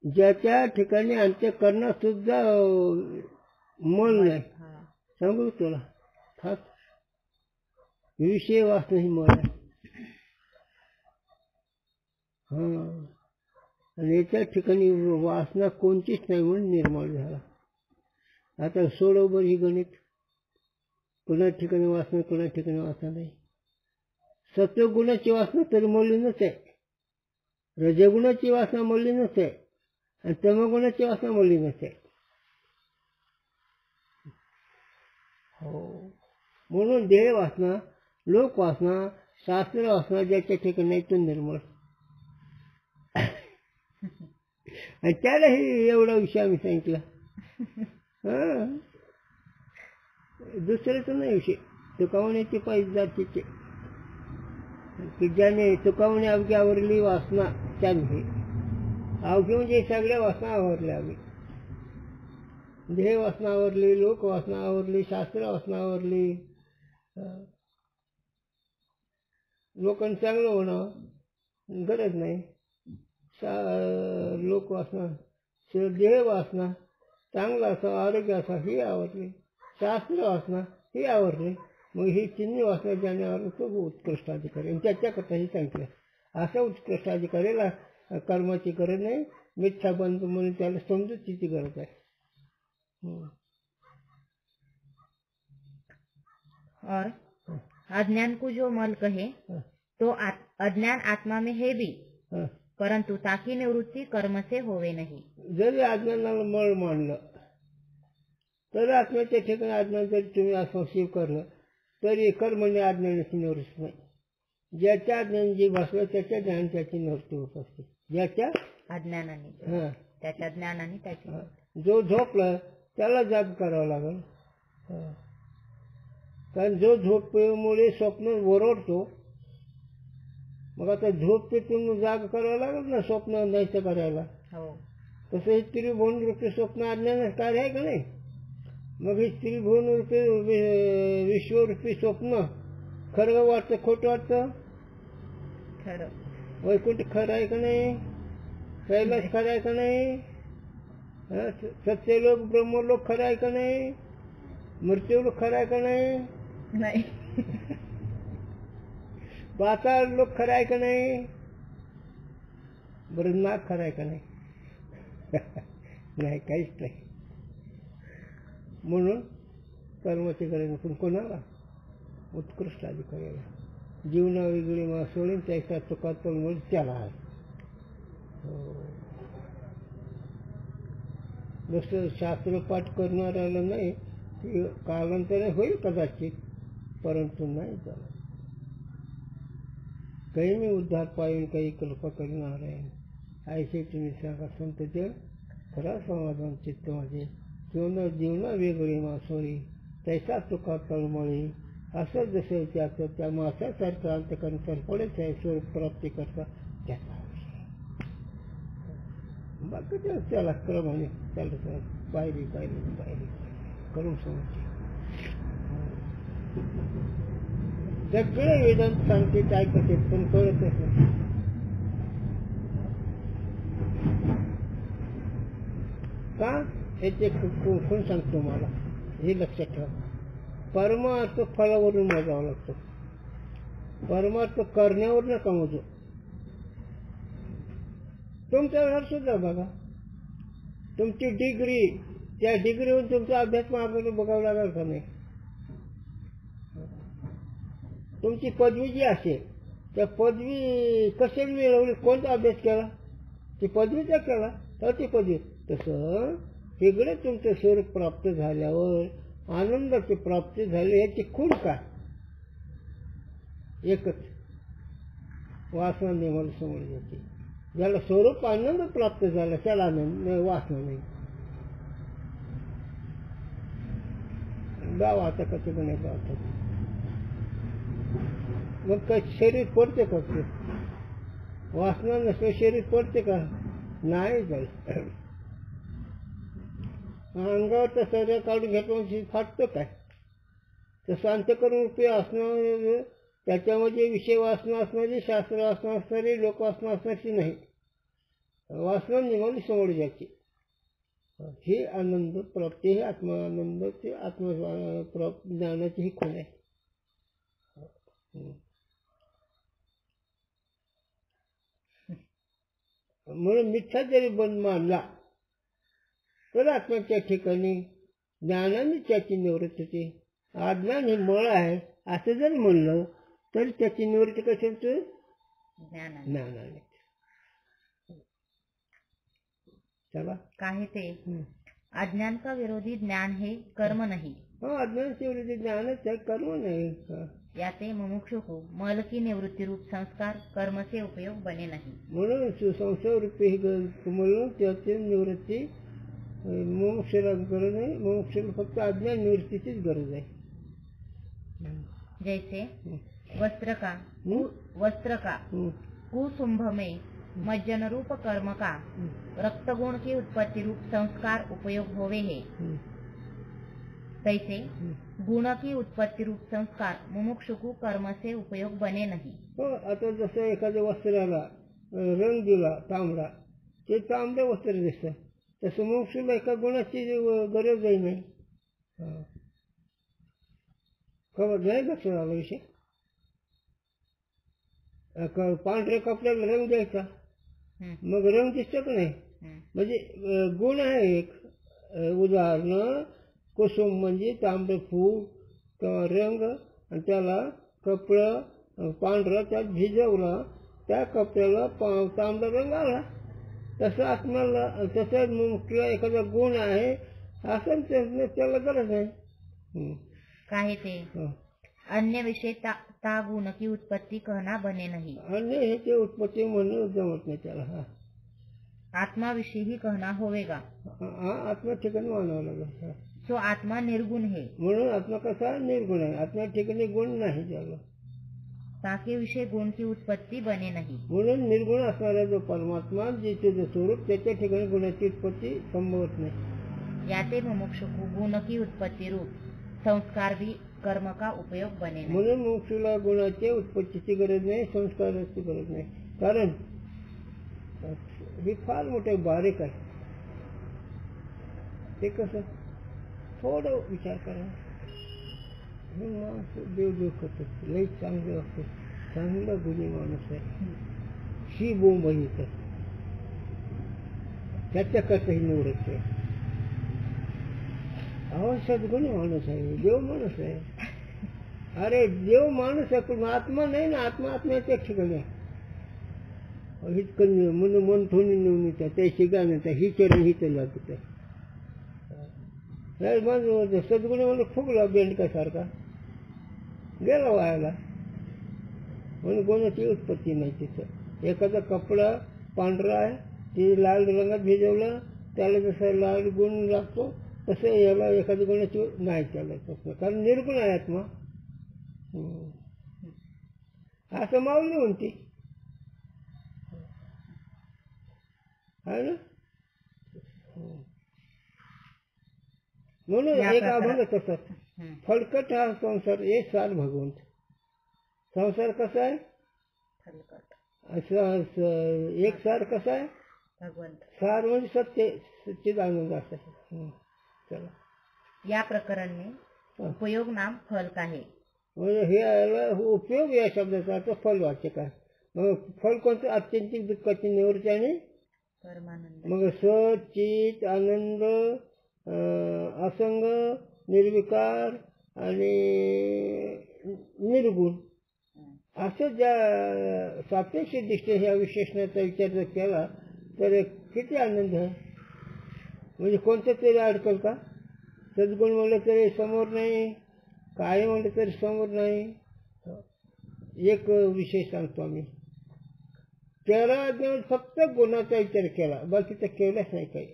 S3: ज्याच्या ठिकाणी अंतकरणात सुद्धा मल नाही. सांगू तुला, खास विषय वासना ही मल आहे. आणि याच्या ठिकाणी वासना कोणतीच नाही, म्हणून निर्मळ झाला. आता सोडव बरं ही गणित. कोणा ठिकाणी वासना, कोणा ठिकाणी वासना नाही. सत्वगुणाची वासना तरी मलिनच आहे, रजगुणाची वासना मलिनच आहे, आणि तमगुणाची वासना मलिनच आहे. हो, म्हणून देह वासना, लोक वासना, शास्त्र वासना ज्याच्या ठिकाणी नाही तो निर्मळ. आणि त्याला हे एवढा विषय आम्ही सांगितला. हा दुसऱ्याचं नाही विषय, चुकावण्याचे पाहिजे जातीचे की ज्याने चुकावणी अवघी आवरली वासना त्याने अवघी म्हणजे सगळ्या वासना आवरल्या. आम्ही देह वासना आवरली, लोक वासना आवरली, शास्त्र वासना आवरली. लोकांनी चांगलं होणं गरज नाही. लोक वासना, देह वासना, चांगला असा आरोग्य असा ही आवडली, शास्त्र वासना ही आवडली. मग ही तिन्ही वासना ज्याने आवडली तो उत्कृष्ट अधिकारी. आणि त्याच्याकरता ही सांगितलं असा उत्कृष्ट अधिकारीला कर्माची गरज नाही, मिथ्या बंधू म्हणून त्याला समजुतीची गरज आहे.
S4: और अज्ञान को जो मल कहे तो अज्ञान आत्मा में है भी, परंतु ताकी निवृत्ती कर्म से होवे नहीं.
S3: जरी अज्ञानाला मळ मानलं तर आत्म्याच्या ठिकाणी अज्ञान जरी तुम्ही असं शिव करलं तरी कर्मने अज्ञानाची निवृत्ती नाही. ज्याच्या अज्ञान जी भासलं त्याच्या ज्ञान त्याची निवृत्ती होत असते. ज्याच्या
S4: अज्ञानाने त्याच्या ज्ञानाने त्याची.
S3: जो झोपला त्याला जाग करावं लागेल. कारण जो झोपेमुळे स्वप्न ओरडतो, मग आता झोपेतून जाग करावं लागेल ना स्वप्न नाहीचं करायला. तसं हे त्रिभुवन रूपी स्वप्न अज्ञान कार्य आहे का नाही. मग हे त्रिभुवन रूपी विश्वरूपी स्वप्न खरं वाटतं खोटं वाटतं.
S4: खरं.
S3: वैकुंठ खरं आहे का नाही, कैलास खरं आहे का नाही, सत्यलोक ब्रह्मलोक खरं आहे का नाही, मृत्यूलोक खरं आहे का नाही, पाताळ लोक खरं आहे का नाही, बरं नाग खरं आहे का नाही. नाही, काहीच नाही. म्हणून कर्माची गरज नसून कोणाला उत्कृष्ट अधिकाऱ्याला. जीवना वेगळी मा सोडून त्याचा चुका तोलमोल त्याला आहे. जसं शास्त्रपाठ करणाऱ्याला नाही, कालांतराने होईल कदाचित, परंतु नाही झालं. काही मी उद्धार पाहिन काही कल्पा करणार आहे ऐसे तुम्ही सांगा संत जन. खरा समाधान चित्त माझे जीवना वेगळी मासोळी तैसा चुका तळमळी. असं जसं त्याचं त्या मासासारखं अंतकरण सरपडेच आहे स्वरूप प्राप्ती करता त्याचा बाकी त्याला क्रमाने चालत पायरी पायरी पायरी करून समजते. सगळे वेदांत सांगते काय करते पण कळतच नाही. का याचे कोण सांगतो मला हे लक्षात ठेवा. परमार्थ फळावरून मोजावा लागतो. परमार्थ करण्यावर नका मोजू. तुमचा घर सुद्धा बघा, तुमची डिग्री, त्या डिग्रीवर तुमचा अभ्यास मागून बघावं लागेल का नाही. तुमची पदवी जी असेल त्या पदवी कशाने मिळवली, कोणता अभ्यास केला, ती पदवीचा केला तर ती पदवी. तसं वेगळं तुमचं स्वरूप प्राप्त झाल्यावर आनंदाची प्राप्ती झाली याची खूण काय, एकच वासना नेमाला समोर जाते. ज्याला स्वरूप आनंद प्राप्त झाला त्याला आनंद, वासना नाही. गाव आता कसं बनायचं आता मग काय शरीर पडते का, वासना नसलं शरीर पडते का नाही. जाईल अंगावर शरीर काढून घेतलं फाटतं काय. तसं अंतकरण रूपी असणं त्याच्यामध्ये विषय वासना असणारी, शास्त्र वासना असणारी, लोक वासना असण्याची नाही. वासना निघाली समोर जायची. ही आनंद प्राप्ती, ही आत्मानंदाची ज्ञानाची ही खूण आहे. म्हणून मिथ्या जरी बंद मानला तर आत्म्याच्या ठिकाणी ज्ञानाने त्याची निवृत्ती होते. अज्ञान हे मळ आहे असं जरी म्हणलं तरी त्याची निवृत्ती कशी होते, ज्ञानाने. चला
S4: काय ते अज्ञान का विरोधी ज्ञान है कर्म नहीं.
S3: अज्ञान से विरोधी ज्ञानच आहे, कर्म नाही.
S4: याचे मुमुक्षु को मल की निवृत्ती रूप संस्कार कर्म से उपयोग बने नहीं.
S3: म्हणून संसार रूपी ही म्हणून त्याची निवृत्ती मोक्षाला गरज आहे. मोक्षाला फक्त अज्ञान निवृत्तीचीच गरज आहे.
S4: जैसे वस्त्र का कुसुंभ में मज्जन रूप कर्म का रक्त गुण की उत्पत्ति रूप संस्कार उपयोग होवे है, तैसे गुण की उत्पत्ति रूप संस्कार मुमुक्षु को कर्म से उपयोग बने नहीं.
S3: आता जसं एखाद्या वस्त्राला रंग दिला तांबडा, ते तांबडे वस्त्र दिसतं, तसं मोक्षाला एका गुणाची गरजही नाही. खबर नाही लक्षात आला विषय. पांढऱ्या कपड्याला रंग द्यायचा, मग रंग दिसतो का नाही. म्हणजे गुण आहे एक. उदाहरण कुसुम म्हणजे तांबडे फूल किंवा रंग, आणि त्याला कपडा पांढरा त्यात भिजवला, त्या कपड्याला तांबडा रंग आला. तसं आत्म्याला तसं मुख्य एखादा गुण आहे असं त्याला गरज आहे.
S4: काहे ते अन्य विषय ता गुण की उत्पत्ति कहना बने नहीं.
S3: अन्य ह्याची उत्पत्ती म्हणून जमत नाही त्याला.
S4: आत्मा विषय ही कहना होवेगा.
S3: आत्मा ठिकाणी मानावं लागेल.
S4: सो आत्मा निर्गुण है.
S3: म्हणून आत्मा कसा निर्गुण आहे. आत्मा ठिकाणी गुण नाही त्याला.
S4: ताके विषय गुण की उत्पत्ति बने नहीं.
S3: म्हणून निर्गुण असणारा जो परमात्मा जिथे जो स्वरूप त्याच्या ठिकाणी गुणाची उत्पत्ती संभवत नाही.
S4: याते मुमुक्षु को गुण की उत्पत्ति रूप संस्कार भी कर्म का उपयोग बने नहीं.
S3: म्हणून मोक्षाला गुणाच्या उत्पत्तीची गरज नाही, संस्काराची गरज नाही. कारण हे फार मोठे बारीक आहे. ते कसं थोडं विचार करा. हे माणूस देव करतो, लई चांगलं वाटतं, चांगला गुणी माणूस आहे, ही बोंब आहे तर त्याच्या कसंही निवडत आहे. अहो सद्गुणी माणूस आहे, देव माणूस आहे. अरे देव माणूस आहे पण आत्मा नाही ना. आत्मा आत्म्याच्या ठिकाणी आहे. हिचकन म्हणून मन थोडी नेऊन त्याशी गाणं ही चरण ही चला तिथं सद्गुणी म्हणून फुगला बेंडकासारखा गेला वायाला. म्हणून कोणाची उत्पत्ती नाही तिथं. एखादा कपडा पांढरा आहे, ते लाल रंगात भिजवलं, त्याला जसा लाल गुण लागतो तसं याला एखाद्या गुणाची नाही त्याला, कारण निर्गुण आहे आत्मा. असं माऊली म्हणते आहे ना. म्हणून एक अभंग तसा फलकट हा संसार एक सार भगवंत. संसार कसा आहे असं एक सार कसा आहे
S4: भगवंत.
S3: सार म्हणजे सत्य सच्चिद आनंद असं. चला
S4: या प्रकरण में उपयोग नाम फल का है.
S3: म्हणजे हे याला उपयोग या शब्दाचा अर्थ फल वाचक आहे. मग फल कोणतं अत्यंतिक दुःखाची निवृत्ती आणि
S4: परमानंद.
S3: मग सचित आनंद असंग निर्विकार आणि निर्गुण असं ज्या सापेक्ष दृष्टीने ह्या विशेषणाचा विचार जर केला तर किती आनंद आहे. म्हणजे कोणतं तरी अडकल का. सद्गुण म्हणलं तरी समोर नाही, काय म्हणलं तरी समोर नाही. एक विषय सांगतो आम्ही, त्याला फक्त गुणाचा विचार केला, बाकीचा केलाच नाही काही.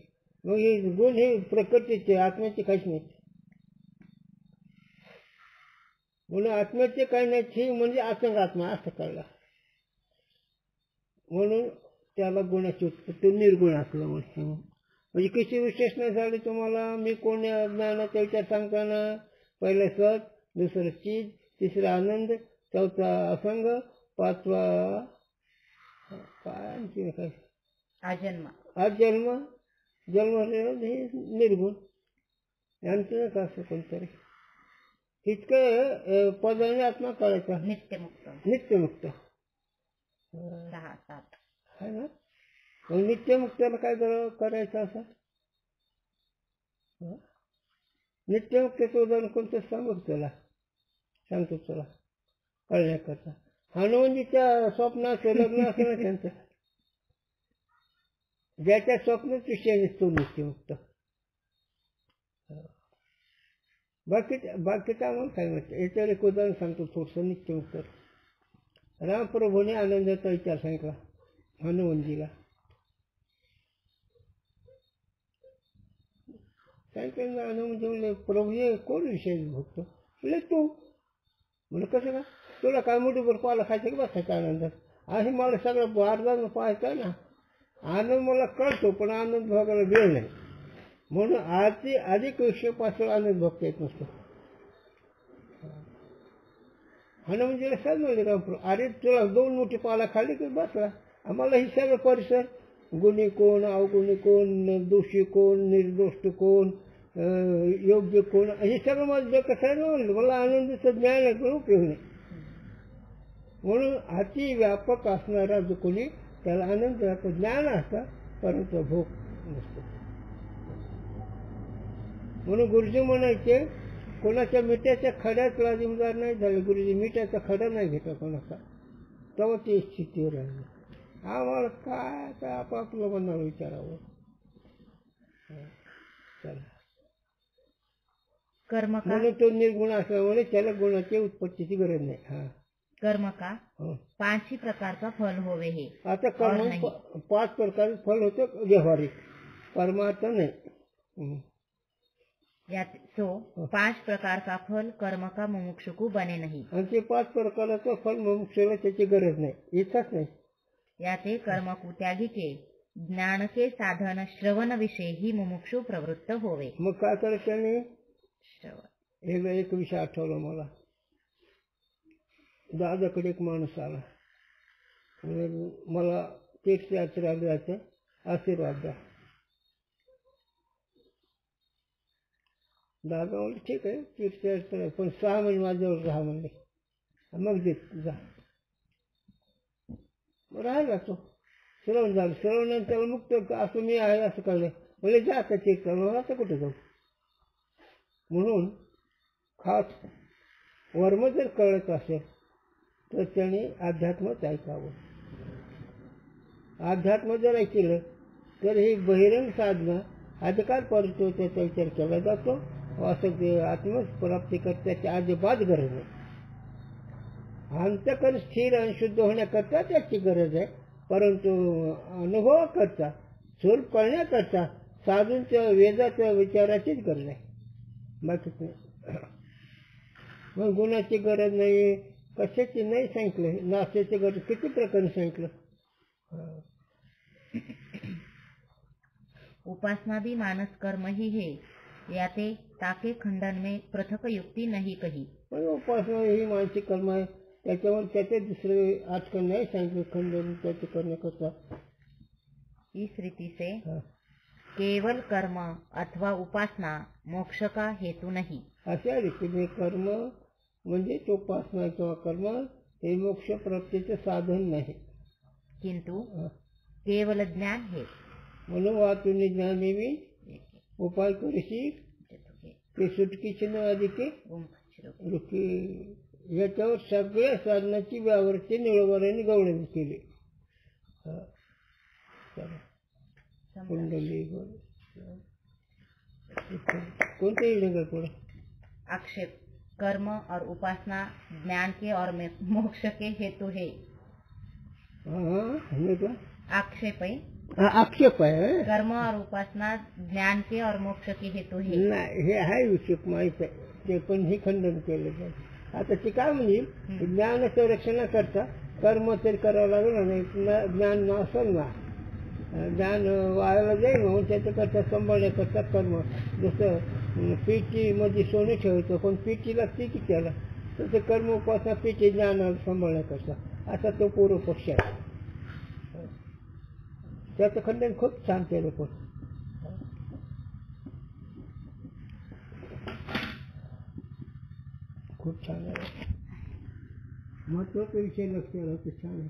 S3: मग हे गुण हे प्रकृतीचे आत्म्याचे काहीच नाही. म्हणून आत्म्याचे काही नाही हे म्हणजे असंग आत्मा असं कळला. म्हणून त्याला गुणाची उत्पत्ती निर्गुण असलं म्हणजे कशी विशेषण झाली तुम्हाला. मी कोणी ज्ञानाचा विचार सांगताना पहिलं सत, दुसरं चीज, तिसरा आनंद, चौथा असंग, पाचवा काय आणखी काय अजन्म. जन्म हे निर्गुण यांचं का असं कोणतरी इतकं पदाने आत्मा कळायचा. नित्यमुक्त आहे ना. मग नित्यमुक्ताला काय करायचं असं. नित्यमुक्ताचं उदाहरण कोणतं सांगतो तुला कळण्याकरता. हनुमानजीच्या स्वप्नात लग्न असेल ना त्यांचं, ज्याच्या स्वप्नात विषय दिसतो नित्यमुक्त. बाकीचं आम्हाला काय माहिती. याच्यावर एक उदाहरण सांगतो थोडंसं नित्य उत्तर. रामप्रभूने आनंदाचा विचार सांगितला हनुमंतीला. सांगितलं हनुमंती म्हणले प्रभू हे कोण विषय भक्त म्हणले तू. म्हणलं कसं का तुला काय मोठीभर पाला खायचं की बसायचा आनंदात. आणि मला सगळं बारदार पाहायचं आहे ना. आनंद मला कळतो पण आनंद बघायला वेळ नाही. म्हणून अधिक विषयापासून आनंद बघता येत नसतो. हनुमंतीला सांग म्हणले रामप्रभू अरे तुला 2 मोठी पाला खाल्ली की बसला. आम्हाला ही सगळं परिसर गुणी कोण अवगुणी कोण दोषी कोण निर्दोष कोण योग्य कोण हे सगळं मला कसं आहे म्हणलं. मला आनंदाचं ज्ञान आहे पण उपयोग नाही. म्हणून अति व्यापक असणारा जो कोणी त्याला आनंदाचं ज्ञान असतं परंतु भोग नसतो. म्हणून गुरुजी म्हणायचे कोणाच्या मिठाच्या खड्यात लाजिमदार नाही झाले. गुरुजी मिठाचा खडा नाही घेतला कोणाचा तेव्हा ती स्थितीवर राहिली. आम्हाला काय आपापलं मनाला विचारावं. चला
S4: कर्म का
S3: म्हणून तो निर्गुण असल्यामुळे त्याला गुणाची उत्पत्तीची गरज नाही. हा
S4: कर्म का 5 प्रकारचा फल होवे हे.
S3: आता कर्म 5 प्रकारचे फल होतं व्यवहारिक परमार्थ नाही.
S4: यात 5 प्रकार का फल कर्म का मुमुक्षु को बने नहीं.
S3: आणि ते 5 प्रकाराचं फल मुमुक्षुला त्याची गरज नाही येतच नाही.
S4: याते कर्म को त्यागी के ज्ञान के साधन श्रवण विषय ही मुमुक्षु प्रवृत्त होवे.
S3: मग काय करायचं त्याने
S4: श्रवण
S3: एक विषय आठवला मला. दादाकडे एक माणूस आला मला तीर्थयात्रेला जायचं आशीर्वाद द्या. दादा म्हणले ठीक आहे तीर्थयात्रा पण 6 महिने माझ्यावर राहा म्हणले. मग देत जा. राहिला तो श्रवण झालं. श्रवणानंतर मुक्त असं मी आहे असं कळलं. म्हणजे जा आता तीर्थ मला आता कुठं जाऊ. म्हणून खास वर्म जर कळत असेल तर त्याने अध्यात्मच ऐकावं. अध्यात्म जर ऐकलं तर ही बहिरंग साधना अधिकार पडतो त्याचा विचार केला जातो. असं ते आत्मप्राप्ती करण्याची अजिबात गरज नाही. अंतःकरण स्थिर आणि शुद्ध होण्याकरता त्याची गरज आहे. परंतु अनुभवाकरता स्वरूप कळण्याकरता साधूंच्या वेदाच्या विचाराचीच गरज आहे. बाकीच नाही. मग गुणाची गरज नाही कशाची नाही सांगितलं. नाश्याची गरज किती प्रकारे सांगितलं.
S4: उपासना भी मानस कर्म ही है. याते ताके खंडन में पृथक युक्ती नहीं कही.
S3: उपासना ही मानसिक कर्म आहे. त्याच्यावर त्याचे दुसरे आजकाल नाही सांगितलं खंडन त्याचे करण्याकरता.
S4: इस रीति से केवल कर्म अथवा उपासना मोक्ष का हेतु नहीं.
S3: अशा रीतीने कर्म म्हणजे उपासना किंवा कर्म हे मोक्ष प्राप्तीचे साधन नाही.
S4: किंतु केवल ज्ञान है.
S3: म्हणून वातुनी ज्ञानेवी उपाय करीशी ते सुटकीची न अधिके रुकी. याच्यावर सगळ्या साधनाची व्यावृत्ती निळवऱ्याने गवळणी केली. कुंडली कोणते लिंग पुढे
S4: आक्षेप कर्म और उपासना ज्ञान के और मोक्ष के हेतु है. आक्षेप है.
S3: आक्षेप आहे.
S4: कर्म और उपासना ज्ञान के और मोक्ष के हेतु है.
S3: नाही हे आहे विषय माहित आहे ते पण हे खंडन केलं जाईल. आता ती काय म्हणेल ज्ञान संरक्षणाकरता कर्म तरी करावं लागलं नाही. ज्ञान नसेल ना ज्ञान वायाला जाईल म्हणून त्याच्याकरता सांभाळण्याकरता कर्म. जसं पेटीमध्ये सोने ठेवायचं पण पेटी लागते की त्याला तर ते कर्म उपासना पेटी ज्ञान सांभाळण्याकरता असा तो पूर्व पक्ष आहे. त्याचं खंडन खूप छान केलं पण खूप छान आहे. महत्वाचा विषय लक्षात आला तर छान आहे.